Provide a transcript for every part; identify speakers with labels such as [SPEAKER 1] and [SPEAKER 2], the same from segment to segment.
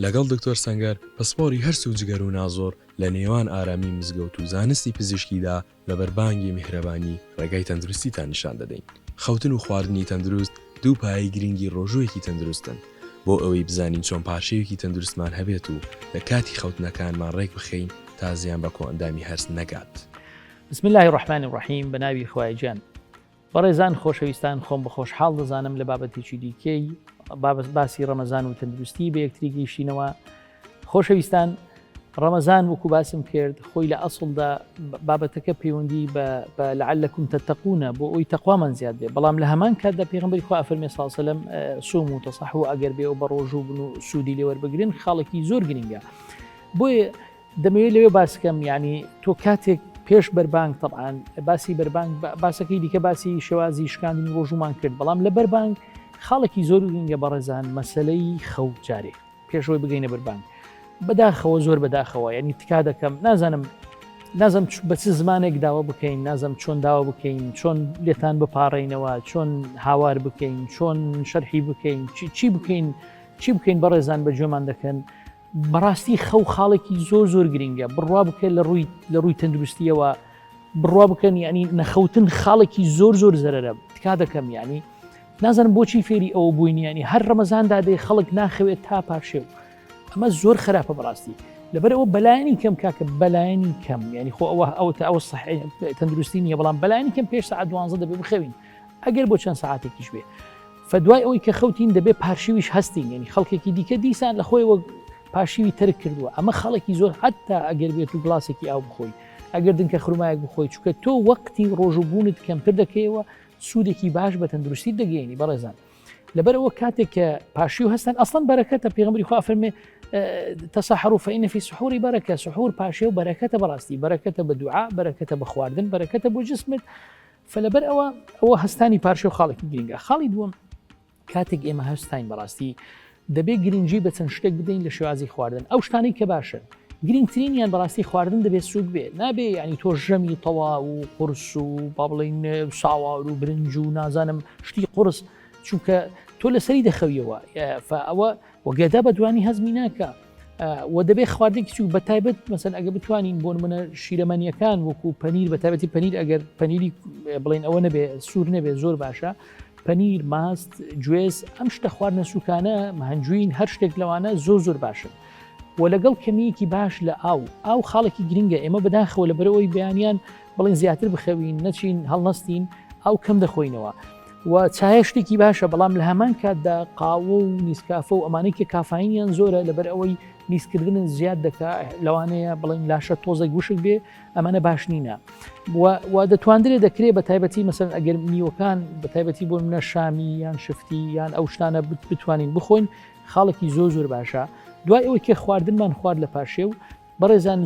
[SPEAKER 1] لەگەڵ دکتۆر سەنگەر پسپۆری هەرسو و جگەر و نازۆر لە نێوان ئارامی مزگەوت و زانستی پزیشکیدا لە بەربانگی میهرەبانی ڕێگای تەندروستیتان نیشان دەدەین. خەوتن و خواردنی تەندروست دوو پایەی گرنگی ڕۆژوویەکی تەندروستن بۆ ئەوەی بزانین چۆن پاشەیەکی تەندروستمان هەبێت و لە کاتی خەوتنەکانمان ڕێک بخەین تا زیان بە کۆئەندامی هەرس نەگات.
[SPEAKER 2] بسم الله الرحمن الرحیم بەناوی خوای گیان. بەڕێزان خۆشەویستان، خۆم بە خۆشحاڵ دەزانم لە بابەتێکی دیکەی باسی ڕەمەزان و تەندروستی بە یەکتری گەیشتینەوە. خۆشەویستان، ڕەمەزان وەکو باسم کرد خۆی لە ئەسڵدا بابەتەکە پەیوەندی بە لەعلەکم تەتەقونە بۆ ئەوی تەقوامان زیاد بێ، بەڵام لە هەمان کاتدا پێغەمبەری خوا فەرمێ سڵ سەلەم سوم و تەسەحو ئەگەر بێ و بە ڕۆژوو بن و سوودی لێ وەربگرن خاڵێکی زۆر گرنگە. بۆیە دەمەوێت لەوێ باسکەم، یعنی تۆ کاتێک پێش بەربانگ طبعاً باسی بەربانگ باسەکەی دیکە باسی شێوازی شکاندنی ڕۆژومان کرد، بەڵام لە بەربانگ خاڵێکی زۆر گرنگە بەڕێزان مەسەلەی خەوت جارێ پێشەوەی بگەینە بەربانگ بەداخەوە زۆر بەداخەوە، یعنی تکا دەکەم نازانم بە چ زمانێک داوا بکەین، نازم چۆن داوا بکەین، چۆن لێتان بپاڕێنەوە، چۆن هاوار بکەین، چۆن شەرحی بکەین، چی بکەین بەڕێزان بە جۆمان دەکەن. بەڕاستی خاڵێکی زۆر زۆر گرنگە بڕوا بکە لە ڕووی تەندروستیەوە، بڕوا بکەن، یعنی نەخەوتن خاڵێکی زۆر زۆر زەرەرە. تکا دەکەم یعنی نازانم بۆچی فێری ئەوە بووین، یعنی هەر ڕەمەزاندا دێ خەڵک ناخەوێت تا پاشێو، ئەمە زۆر خراپە بەڕاستی. لەبەرەوە بەلایانی کەم کاکە بەلایانی کەم، یعنی خۆ ئەوە صحیح تەندروستی نییە، بەڵام بەلایانی کەم پێش سەعات 12 دەبێ بخەوین ئەگەر بۆ چەند سەعاتێکیش بێ. فدوای ئەوەی کە خەوتین دەبێ پاشیویش هەستین، یعنی خەڵکێکی دیکە دیسان لە خۆی وەک پاشیوی ترک کردووە. ئەمە خەڵکی زۆر حتا ئەگەر بێت و گڵاسێکی ئاو بخۆی، ئەگەر دنکە خرومایەک بخۆی، چونکە تۆ وەقتی ڕۆژوبوونت کەمتر دەکەیەوە، سوودێکی باش بە تەندروستی دەگەێنی بەڕێزان. لەبەرەوە کاتێک کە پاشیو هەستن ئەسڵەن بەرەکەتە، پێغەمبەری خوا فەرمێ تەسەحەروا فەئینە فی السحوور بەرەکە، سحور پاشێو بەرەکەتە بەڕاستی، بەرەکەتە بە دوعا، بەرەکەتە بە خواردن، بەرەکەتە بۆ جسمت. فلەبەر ئەوە هەستانی پاشێو خاڵێکی گرنگە. خاڵی دووەم، کاتێک ئێمە هەستین بەڕاستی دەبێت گرنگی بە چەند شتێک بدەین لە شێوازی خواردن. ئەو شتانەی کە باشن گرنگترینیان بەڕاستی خواردن دەبێت سوود بێ، نابێ ینی تۆ ژەمی تەوا و قورس و با بڵین ساوار و برنج و نازانم شتی قورس، چونکە تۆ لەسەری دەخەویەوە، ئەوە وەگەدا بە دوانی هەزمی ناکە. و دەبێت خواردێکی چوو بە تایبەت مەسەن ئەگە بتوانین بۆ نمونە شیرەمەنیەکان وەکو پەنیر، بە تایبەتی پەنیر، ئەگەر پەنیری بڵین ئەوە نەبێ سوور نەبێ زۆر باشە، پەنیر، ماست، گوێز، ئەم شتە خواردنە سوکانە مەهەنجوین هەر شتێک لەوانە زۆر زۆر باشن. و لەگەڵ کەمیەکی باش لە ئاو خاڵێکی گرنگە. ئێمە بەداخەوە لە بەرەوەی بەیانیان بڵین زیاتر بخەوین، نەچین هەڵنەستین، ئاو کەم دەخۆینەوە. و چای شتێکی باشە، بەڵام لە هەمان کاتدا قاوە و نیسکافە و ئەمانەی کە کافاینیان زۆرە لەبەر ئەوەی نیسکردن زیاد دەکا، لەوانەیە بڵین لاشە تۆزێک گوشک بێ، ئەمانە باش نینە. و دەتواندرێت دەکرێت بە تایبەتی مەسەن ئەگەر میوەکان بە تایبەتی بۆ منە شامی یان شفتی یان ئەو شتانە بتوانین بخۆین، خاڵێکی زۆر زۆر باشە. دوای ئەوەی کە خواردنمان خوارد لە پاشێو بەڕێزان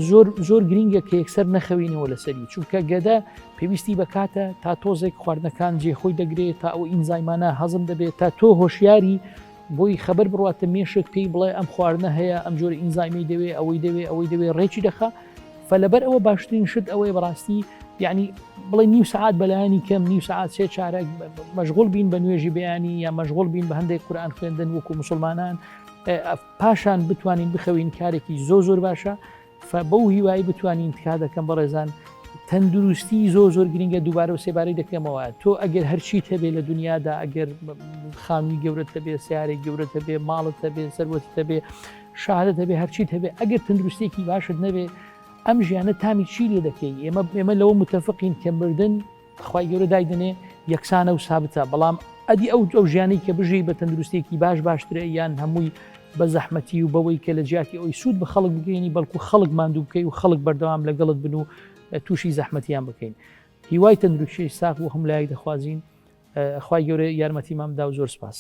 [SPEAKER 2] زۆر گرنگە کە یەکسەر نەخەوینەوە لەسەری، چونکە گەدە پێویستی بکاتە تا تۆزێک خواردنەکان جێخۆی دەگرێت، تا ئەو ئینزایمانە هەزم دەبێت، تا تۆ هۆشیاری بۆی خەبەر بڕاتە مێشک پێی بڵێ ئەم خواردنە هەیە، ئەم جۆرە ئینزایمی دەوێ، ئەوەی دەوێ ڕێکی دەخە. فلەبەر ئەوە باشترین شت ئەوەی بەڕاستی یعنی بڵێ نیو سعات بەلایانی کەم، نیو سعات سێ چارەک مەشغوڵ بین بە نوێژی بەیانی، یا مەشغوڵ بین بە هەندێک قورئان خوێندن وەکو موسڵمانان، پاشان بتوانین بخەوین، کارێکی زۆر باشە. فبەو هیوایی بتوانین تکا دەکەم بەڕێزان تەندروستی زۆر گرنگە. دووبارە و سێبارەی دەکەمەوە، تۆ ئەگەر هەرچیت هەبێ لە دنیادا، ئەگەر خامی گەورەت هەبێ، سیارێک گەورەت هەبێ، ماڵت هەبێ، سەروەتت هەبێ، شاهدت هەبێ، هەرچیت هەبێ، ئەگەر تەندروستێکی باشت نەبێ، ئەم ژیانە تامی چی لێ دەکەی؟ ئێمە لەوە متەفقین کە مردن خوای گەورە دایدنێ یەکسانە و سابتە، بەڵام ئەدی ئەو ژیانەی کە بژی بە تەندروستێکی باشترە، یان هەمووی بە زەحمەتی و بەوەی کە لە جیاتی ئەوی سوود بە خەڵک بگەینی، بەڵکو خەڵک ماندوو بکەی و خەڵک بەردەوام لەگەڵت بن و تووشی زەحمەتیان بکەین. هیوای تەندروستی ساق و هەمولایەک دەخوازین. خوای گەورە یارمەتیمان بدا و زۆر سپاس.